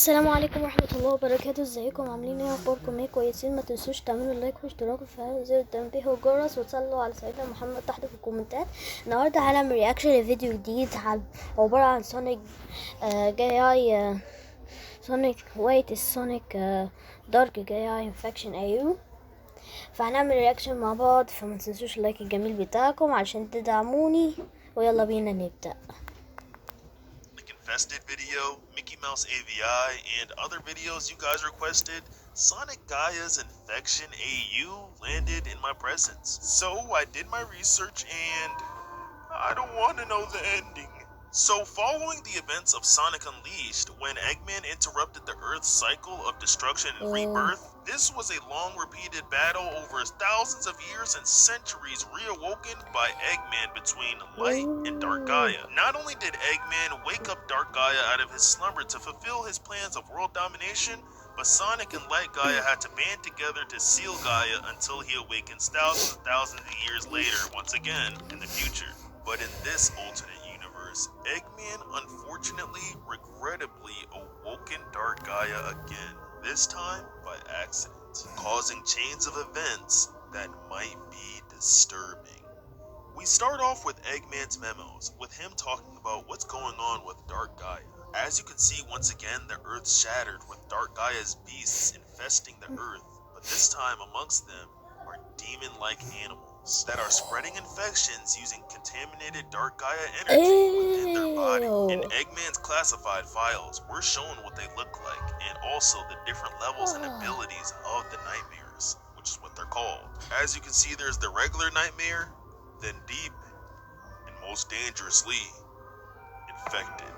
السلام عليكم ورحمة الله وبركاته. ازيكم عاملين ايه؟ اخباركم ايه؟ كويسين؟ ما تنسوش تعملوا لايك واشتراك وتفعلوا زر التنبيه والجرس وتصلوا على سيدنا محمد تحت في الكومنتات. النهارده هنعمل رياكشن لفيديو جديد عبارة عن سونيك جاي سونيك السونيك دارك جاي انفكشن ايو. فهنعمل رياكشن مع بعض، فما تنسوش اللايك الجميل بتاعكم علشان تدعموني، ويلا بينا نبدأ. Infested video, Mickey Mouse AVI, and other videos you guys requested, Sonic Gaia's Infection AU landed in my presence. So I did my research and I don't want to know the ending. So following the events of Sonic Unleashed, when Eggman interrupted the Earth's cycle of destruction and rebirth, this was a long repeated battle over thousands of years and centuries reawoken by Eggman between Light and Dark Gaia. Not only did Eggman wake up Dark Gaia out of his slumber to fulfill his plans of world domination, but Sonic and Light Gaia had to band together to seal Gaia until he awakens thousands of years later once again in the future. But in this alternate universe, Eggman unfortunately, regrettably awoken Dark Gaia again, this time by accident, causing chains of events that might be disturbing. We start off with Eggman's memos, with him talking about what's going on with Dark Gaia. As you can see, once again, the Earth shattered with Dark Gaia's beasts infesting the Earth, but this time amongst them are demon-like animals that are spreading infections using contaminated Dark Gaia energy within their body. In Eggman's classified files, we're shown what they look like, and also the different levels and abilities of the nightmares, which is what they're called. As you can see, there's the regular nightmare, then deep, and most dangerously, infected.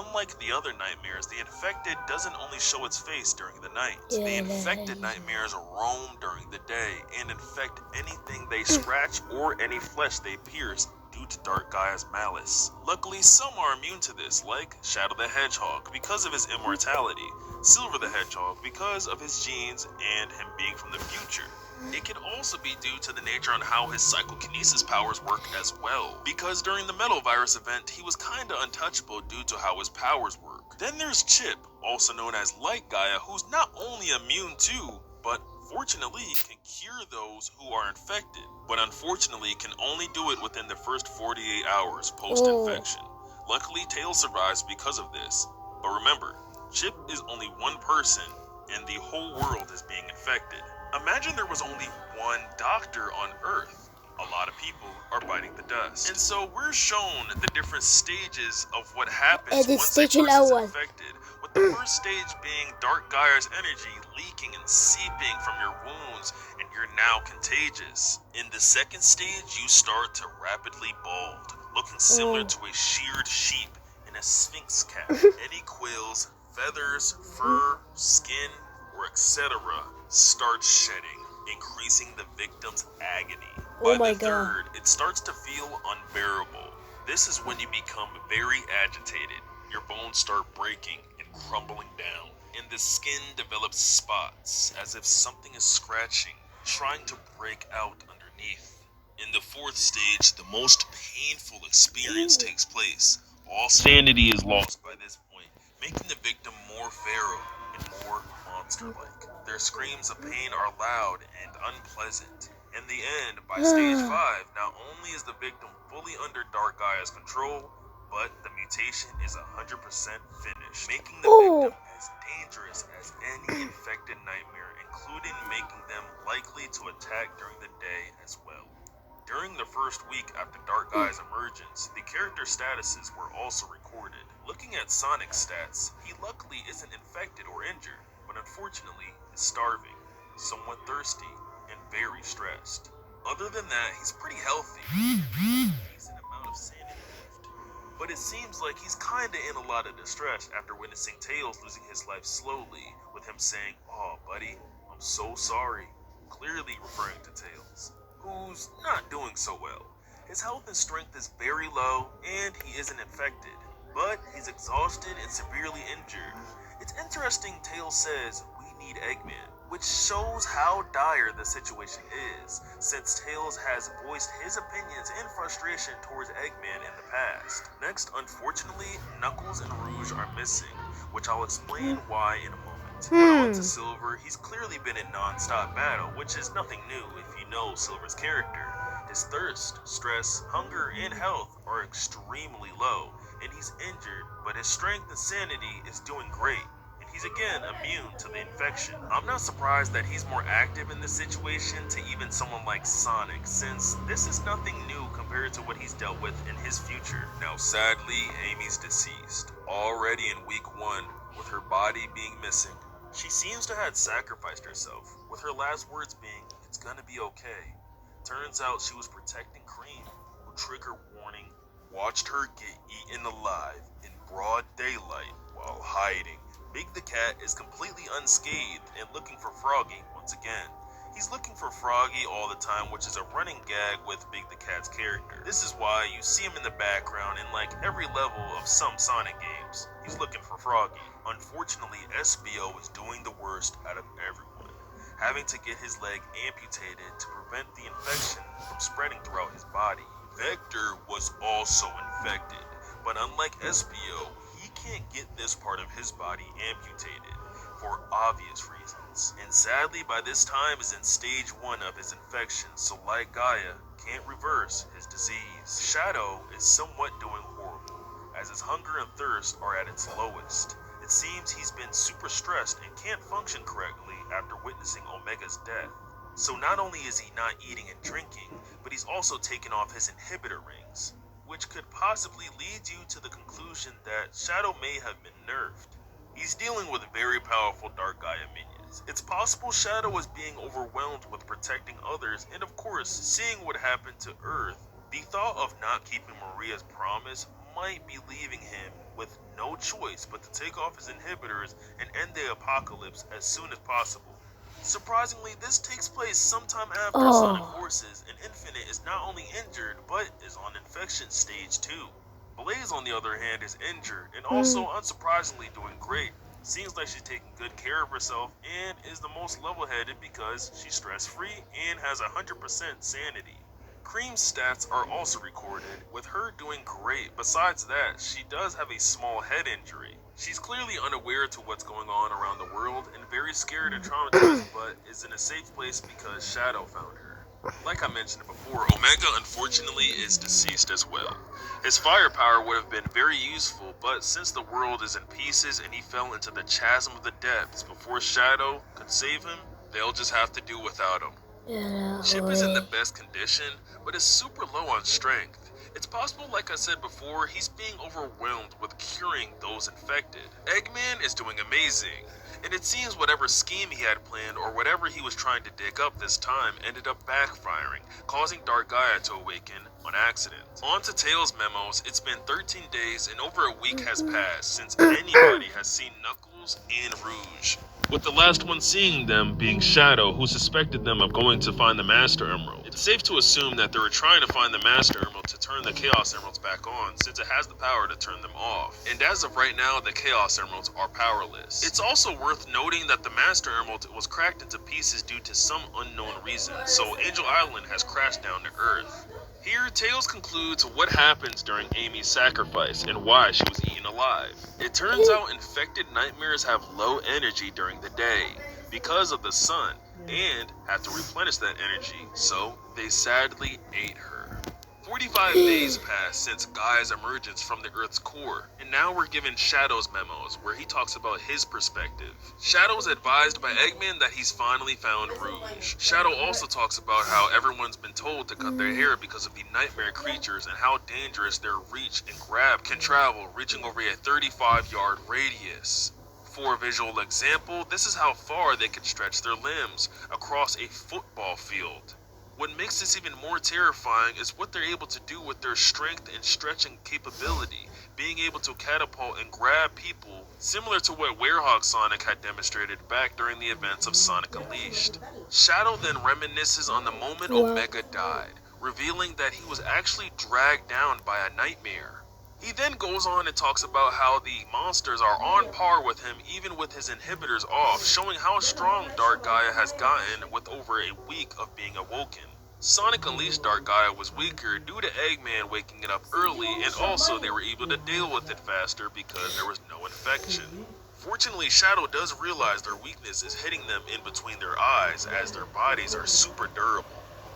Unlike the other nightmares, the infected doesn't only show its face during the night. The infected nightmares roam during the day and infect anything they scratch or any flesh they pierce due to Dark Gaia's malice. Luckily, some are immune to this, like Shadow the Hedgehog because of his immortality, Silver the Hedgehog because of his genes and him being from the future. It could also be due to the nature on how his psychokinesis powers work as well, because during the Metal Virus event, he was kinda untouchable due to how his powers work. Then there's Chip, also known as Light Gaia, who's not only immune to, but fortunately can cure those who are infected, but unfortunately can only do it within the first 48 hours post-infection. Luckily, Tails survives because of this, but remember, Chip is only one person, and the whole world is being infected. Imagine there was only one doctor on Earth. A lot of people are biting the dust. And so we're shown the different stages of what happens once a person is infected, with the first stage being Dark Gaia's energy leaking and seeping from your wounds, and you're now contagious. In the second stage, you start to rapidly bald, looking similar to a sheared sheep in a sphinx cap. Any quills, feathers, fur, skin, or etc. start shedding, increasing the victim's agony. By the third, it starts to feel unbearable. This is when you become very agitated. Your bones start breaking and crumbling down, and the skin develops spots as if something is scratching, trying to break out underneath. In the fourth stage, the most painful experience takes place. All sanity is lost by this point, making the victim more feral and more monster-like. Their screams of pain are loud and unpleasant. In the end, by stage 5, not only is the victim fully under Dark Gaia's control, but the mutation is 100% finished, making the victim as dangerous as any infected nightmare, including making them likely to attack during the day as well. During the first week after Dark Gaia's emergence, the character statuses were also recorded. Looking at Sonic's stats, he luckily isn't infected or injured, but unfortunately is starving, somewhat thirsty, and very stressed. Other than that, he's pretty healthy, a decent amount of sanity left. But it seems like he's kinda in a lot of distress after witnessing Tails losing his life slowly, with him saying, "Oh buddy, I'm so sorry," clearly referring to Tails, who's not doing so well. His health and strength is very low, and he isn't infected, but he's exhausted and severely injured. It's interesting Tails says, "We need Eggman," which shows how dire the situation is, since Tails has voiced his opinions and frustration towards Eggman in the past. Next, unfortunately, Knuckles and Rouge are missing, which I'll explain why in a moment. But on to Silver, he's clearly been in non-stop battle, which is nothing new if you know Silver's character. His thirst, stress, hunger, and health are extremely low, and he's injured, but his strength and sanity is doing great. He's again immune to the infection. I'm not surprised that he's more active in this situation to even someone like Sonic, since this is nothing new compared to what he's dealt with in his future. Now sadly, Amy's deceased, already in week 1, with her body being missing. She seems to have sacrificed herself, with her last words being, "It's gonna be okay." Turns out she was protecting Cream, who, trigger warning, watched her get eaten alive in broad daylight while hiding. Big the Cat is completely unscathed and looking for Froggy once again. He's looking for Froggy all the time, which is a running gag with Big the Cat's character. This is why you see him in the background in like every level of some Sonic games. He's looking for Froggy. Unfortunately, SBO is doing the worst out of everyone, having to get his leg amputated to prevent the infection from spreading throughout his body. Vector was also infected, but unlike SBO, he can't get this part of his body amputated for obvious reasons. And sadly, by this time is in stage 1 of his infection, so like Gaia, can't reverse his disease. Shadow is somewhat doing horrible, as his hunger and thirst are at its lowest. It seems he's been super stressed and can't function correctly after witnessing Omega's death. So not only is he not eating and drinking, but he's also taken off his inhibitor rings, which could possibly lead you to the conclusion that Shadow may have been nerfed. He's dealing with very powerful Dark Gaia minions. It's possible Shadow is being overwhelmed with protecting others, and of course, seeing what happened to Earth, the thought of not keeping Maria's promise might be leaving him with no choice but to take off his inhibitors and end the apocalypse as soon as possible. Surprisingly, this takes place sometime after Sonic Forces, and Infinite is not only injured, but is on infection stage 2. Blaze, on the other hand, is injured, and also unsurprisingly doing great. Seems like she's taking good care of herself, and is the most level-headed because she's stress-free and has 100% sanity. Cream's stats are also recorded, with her doing great. Besides that, she does have a small head injury. She's clearly unaware to what's going on around the world and very scared and traumatized, but is in a safe place because Shadow found her. Like I mentioned before, Omega unfortunately is deceased as well. His firepower would have been very useful, but since the world is in pieces and he fell into the chasm of the depths before Shadow could save him, they'll just have to do without him. Chip is in the best condition, but is super low on strength. It's possible, like I said before, he's being overwhelmed with curing those infected. Eggman is doing amazing, and it seems whatever scheme he had planned or whatever he was trying to dig up this time ended up backfiring, causing Dark Gaia to awaken on accident. On to Tails' memos, it's been 13 days and over a week has passed since anybody has seen Knuckles and Rouge, with the last one seeing them being Shadow, who suspected them of going to find the Master Emerald. It's safe to assume that they were trying to find the Master Emerald to turn the Chaos Emeralds back on, since it has the power to turn them off. And as of right now, the Chaos Emeralds are powerless. It's also worth noting that the Master Emerald was cracked into pieces due to some unknown reason, so Angel Island has crashed down to Earth. Here, Tails concludes what happens during Amy's sacrifice and why she was eaten alive. It turns out infected nightmares have low energy during the day because of the sun and have to replenish that energy, so they sadly ate her. 45 days passed since Gaia's emergence from the Earth's core, and now we're given Shadow's memos, where he talks about his perspective. Shadow's advised by Eggman that he's finally found Rouge. Shadow also talks about how everyone's been told to cut their hair because of the nightmare creatures and how dangerous their reach and grab can travel, reaching over a 35-yard radius. For a visual example, this is how far they can stretch their limbs, across a football field. What makes this even more terrifying is what they're able to do with their strength and stretching capability, being able to catapult and grab people, similar to what Werehog Sonic had demonstrated back during the events of Sonic Unleashed. Shadow then reminisces on the moment Omega died, revealing that he was actually dragged down by a nightmare. He then goes on and talks about how the monsters are on par with him even with his inhibitors off, showing how strong Dark Gaia has gotten with over a week of being awoken. Sonic Unleashed Dark Gaia was weaker due to Eggman waking it up early, and also they were able to deal with it faster because there was no infection. Fortunately, Shadow does realize their weakness is hitting them in between their eyes as their bodies are super durable.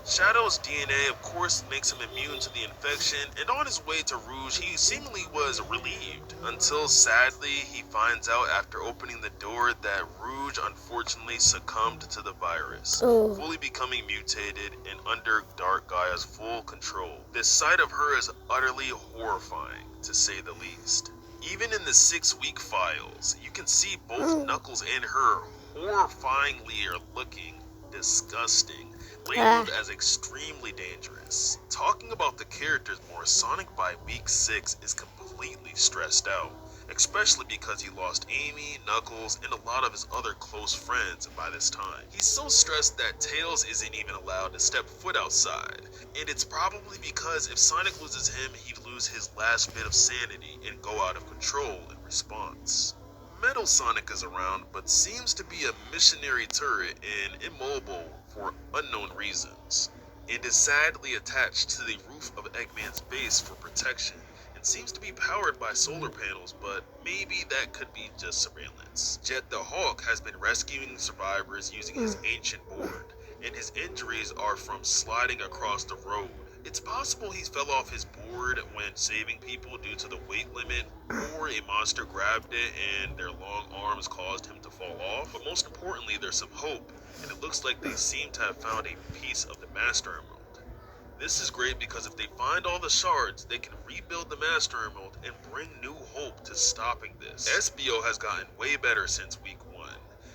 Shadow's DNA of course makes him immune to the infection, and on his way to Rouge he seemingly was relieved, until sadly he finds out after opening the door that Rouge unfortunately succumbed to the virus, fully becoming mutated and under Dark Gaia's full control. This sight of her is utterly horrifying, to say the least. Even in the 6-week files, you can see both Knuckles and her horrifyingly are looking disgusting, labeled as extremely dangerous. Talking about the characters more, Sonic by week 6 is completely stressed out, especially because he lost Amy, Knuckles, and a lot of his other close friends by this time. He's so stressed that Tails isn't even allowed to step foot outside, and it's probably because if Sonic loses him, he'd lose his last bit of sanity and go out of control in response. Metal Sonic is around, but seems to be a missionary turret and immobile for unknown reasons, and is sadly attached to the roof of Eggman's base for protection, and seems to be powered by solar panels, but maybe that could be just surveillance. Jet the Hawk has been rescuing survivors using his ancient board, and his injuries are from sliding across the road. It's possible he fell off his board when saving people due to the weight limit, or a monster grabbed it and their long arms caused him to fall off, but most importantly there's some hope, and it looks like they seem to have found a piece of the Master Emerald. This is great because if they find all the shards, they can rebuild the Master Emerald and bring new hope to stopping this. SBO has gotten way better since week 1.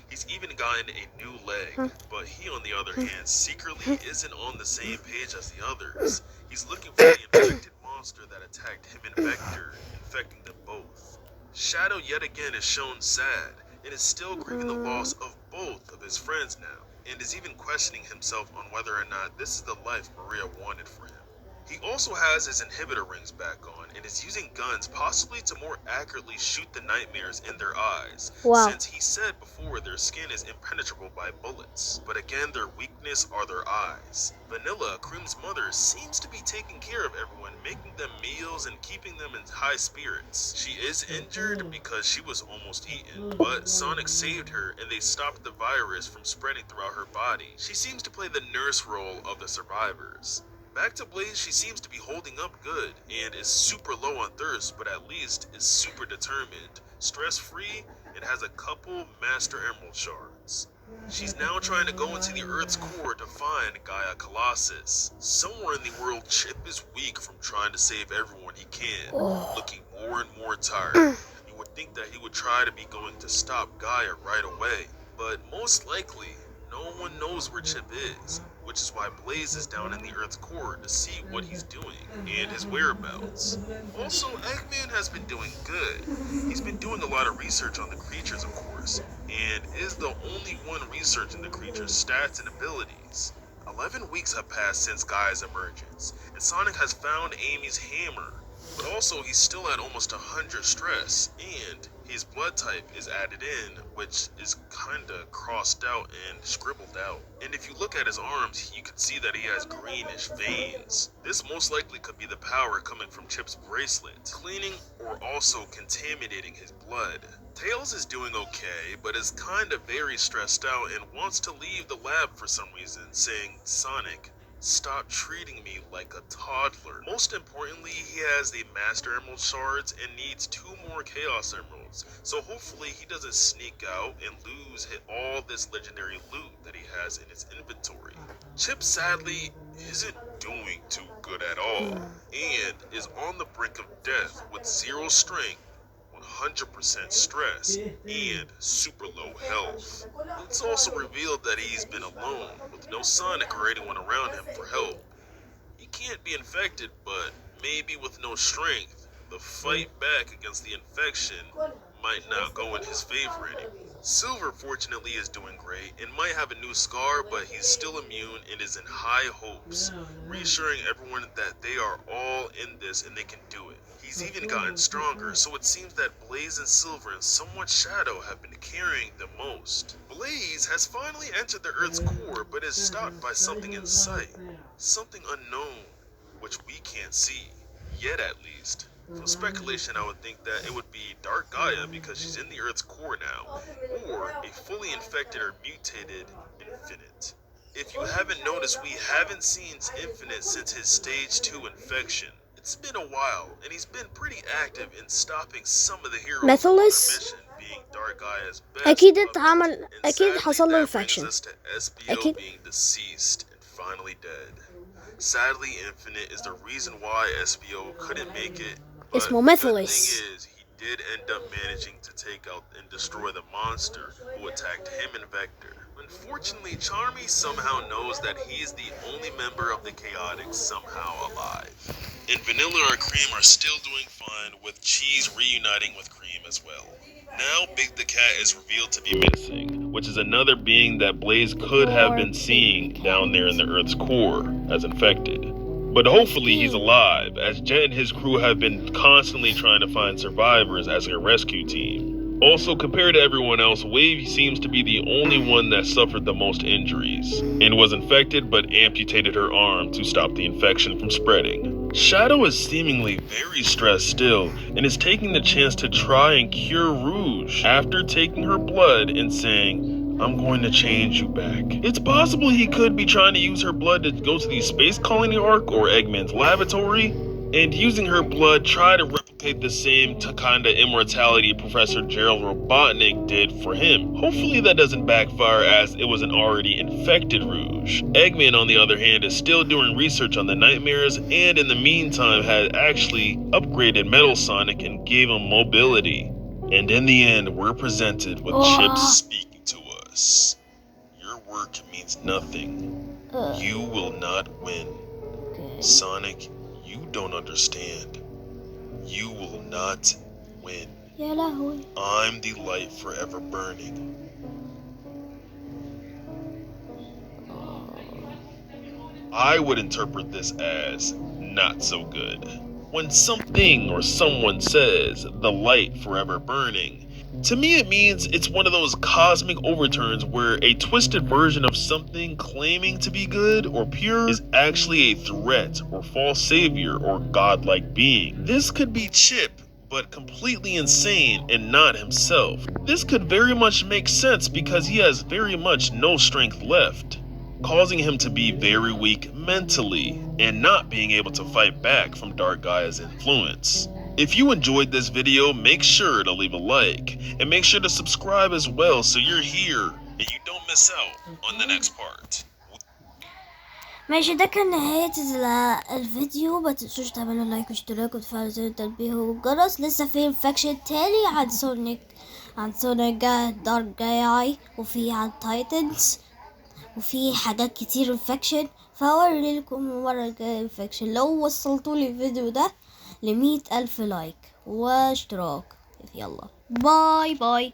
He's even gotten a new leg, but he on the other hand secretly isn't on the same page as the others. He's looking for the infected monster that attacked him and Vector, infecting them both. Shadow yet again is shown sad, and is still grieving the loss of both of his friends now, and is even questioning himself on whether or not this is the life Maria wanted for him. He also has his inhibitor rings back on and is using guns possibly to more accurately shoot the nightmares in their eyes, since he said before their skin is impenetrable by bullets, but again their weakness are their eyes. Vanilla, Cream's mother, seems to be taking care of everyone, making them meals and keeping them in high spirits. She is injured because she was almost eaten, but Sonic saved her and they stopped the virus from spreading throughout her body. She seems to play the nurse role of the survivors. Back to Blaze, she seems to be holding up good, and is super low on thirst, but at least is super determined, stress-free, and has a couple Master Emerald shards. She's now trying to go into the Earth's core to find Gaia Colossus. Somewhere in the world, Chip is weak from trying to save everyone he can, looking more and more tired. You would think that he would try to be going to stop Gaia right away, but most likely, no one knows where Chip is, which is why Blaze is down in the Earth's core to see what he's doing and his whereabouts. Also, Eggman has been doing good. He's been doing a lot of research on the creatures, of course, and is the only one researching the creatures' stats and abilities. 11 weeks have passed since Gaia's emergence, and Sonic has found Amy's hammer, but also he's still at almost 100 stress, and his blood type is added in, which is kinda crossed out and scribbled out. And if you look at his arms, you can see that he has greenish veins. This most likely could be the power coming from Chip's bracelet, cleaning or also contaminating his blood. Tails is doing okay, but is kinda very stressed out and wants to leave the lab for some reason, saying, "Sonic, stop treating me like a toddler." Most importantly, he has the Master Emerald shards and needs 2 more Chaos Emeralds, so hopefully he doesn't sneak out and lose all this legendary loot that he has in his inventory. Chip sadly isn't doing too good at all, and is on the brink of death with 0 strength, 100% stress, and super low health. It's also revealed that he's been alone, with no Sonic or anyone around him for help. He can't be infected, but maybe with no strength, the fight back against the infection might not go in his favor anymore. Silver fortunately is doing great and might have a new scar, but he's still immune and is in high hopes, reassuring everyone that they are all in this and they can do it. He's even gotten stronger, so it seems that Blaze and Silver and somewhat Shadow have been carrying the most. Blaze has finally entered the Earth's core, but is stopped by something in sight. Something unknown, which we can't see, yet at least. For speculation, I would think that it would be Dark Gaia because she's in the Earth's core now, or a fully infected or mutated Infinite. If you haven't noticed, we haven't seen Infinite since his stage 2 infection. It's been a while, and he's been pretty active in stopping some of the heroes on the Methodless mission, being Dark Gaia's best اكيد puppet. اتعمل And اكيد sadly, حصل له that brings infection us to SBO اكيد being deceased and finally dead. Sadly, Infinite is the reason why SBO couldn't make it, but اسمه the good thing Methodless. is he did end up managing to take out and destroy the monster who attacked him and Vector. Unfortunately, Charmy somehow knows that he is the only member of the Chaotix somehow alive. And Vanilla or Cream are still doing fine, with Cheese reuniting with Cream as well. Now Big the Cat is revealed to be missing, which is another being that Blaze could have been seeing down there in the Earth's core as infected. But hopefully he's alive, as Jet and his crew have been constantly trying to find survivors as a rescue team. Also, compared to everyone else, Wave seems to be the only one that suffered the most injuries, and was infected but amputated her arm to stop the infection from spreading. Shadow is seemingly very stressed still, and is taking the chance to try and cure Rouge after taking her blood and saying, "I'm going to change you back." It's possible he could be trying to use her blood to go to the space colony arc or Eggman's laboratory, and using her blood try to replicate the same kind of immortality Professor Gerald Robotnik did for him. Hopefully that doesn't backfire, as it was an already infected Rouge. Eggman, on the other hand, is still doing research on the nightmares, and in the meantime had actually upgraded Metal Sonic and gave him mobility. And in the end, we're presented with Chips speaking to us. "Your work means nothing. You will not win. Sonic, you don't understand. You will not win. يا لهوي I'm the light forever burning." I would interpret this as not so good. When something or someone says the light forever burning, to me it means it's one of those cosmic overturns where a twisted version of something claiming to be good or pure is actually a threat or false savior or godlike being. This could be Chip, but completely insane and not himself. This could very much make sense because he has very much no strength left, causing him to be very weak mentally and not being able to fight back from Dark Gaia's influence. If you enjoyed this video, make sure to leave a like and make sure to subscribe as well so you're here and you don't miss out on the next part. ماشي، ده كان نهاية الفيديو. ما تنسوش تعملوا لايك واشتراك وتفعلوا زر التنبيه والجرس. لسه في انفكشن تاني عن سونيك دارك جاي، وفي عن تايتنز، وفي حاجات كتير انفكشن. فهوري لكم المرة الجاية انفكشن لو وصلتولي الفيديو ده ل100,000 لايك واشتراك. يلا باي باي.